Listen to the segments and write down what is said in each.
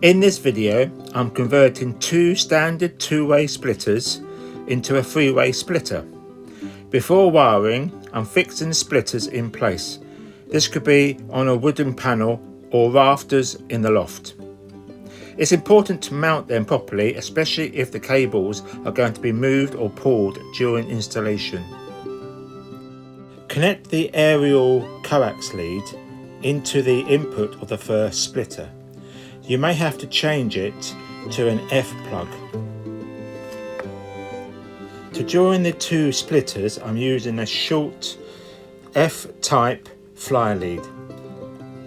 In this video, I'm converting two standard two-way splitters into a three-way splitter. Before wiring, I'm fixing the splitters in place. This could be on a wooden panel or rafters in the loft. It's important to mount them properly, especially if the cables are going to be moved or pulled during installation. Connect the aerial coax lead into the input of the first splitter. You may have to change it to an F plug. To join the two splitters, I'm using a short F-type fly lead.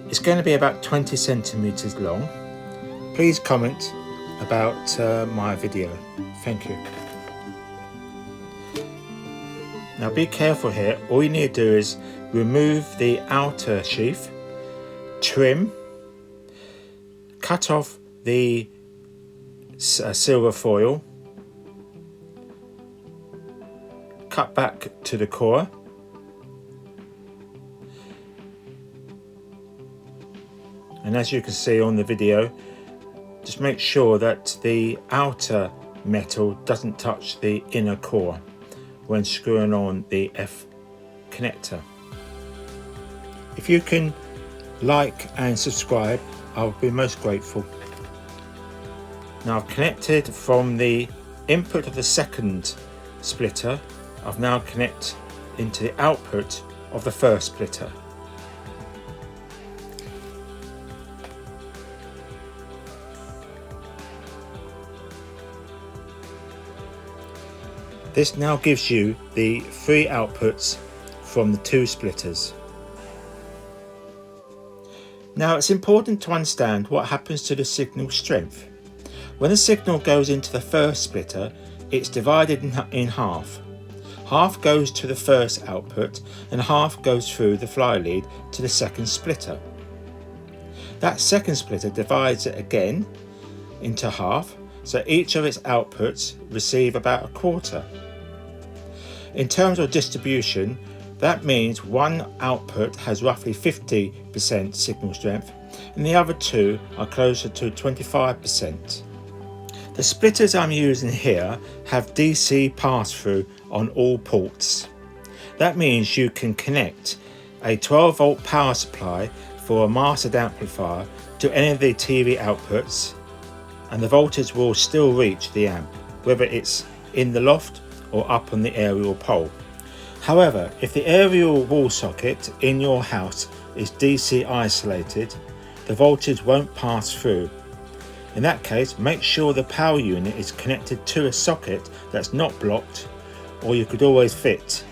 It's going to be about 20 centimetres long. Please comment about my video. Thank you. Now be careful here. All you need to do is remove the outer sheath, trim, cut off the silver foil, cut back to the core, and as you can see on the video, just make sure that the outer metal doesn't touch the inner core when screwing on the F connector. If you can like and subscribe, I'll be most grateful. Now I've connected from the input of the second splitter. I've now connected into the output of the first splitter. This now gives you the three outputs from the two splitters. Now it's important to understand what happens to the signal strength. When the signal goes into the first splitter, it's divided in half. Half goes to the first output and half goes through the fly lead to the second splitter. That second splitter divides it again into half, so each of its outputs receive about a quarter. In terms of distribution, that means one output has roughly 50% signal strength and the other two are closer to 25%. The splitters I'm using here have DC pass-through on all ports. That means you can connect a 12 volt power supply for a mastered amplifier to any of the TV outputs and the voltage will still reach the amp, whether it's in the loft or up on the aerial pole. However, if the aerial wall socket in your house is DC isolated, the voltage won't pass through. In that case, make sure the power unit is connected to a socket that's not blocked, or you could always fit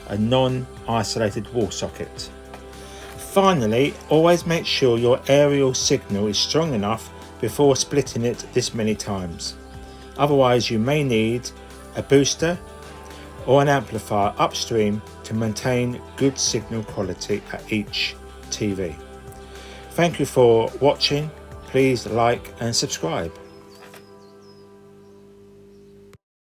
a non-isolated wall socket. Finally, always make sure your aerial signal is strong enough before splitting it this many times. Otherwise, you may need a booster or an amplifier upstream to maintain good signal quality at each TV. Thank you for watching. Please like and subscribe.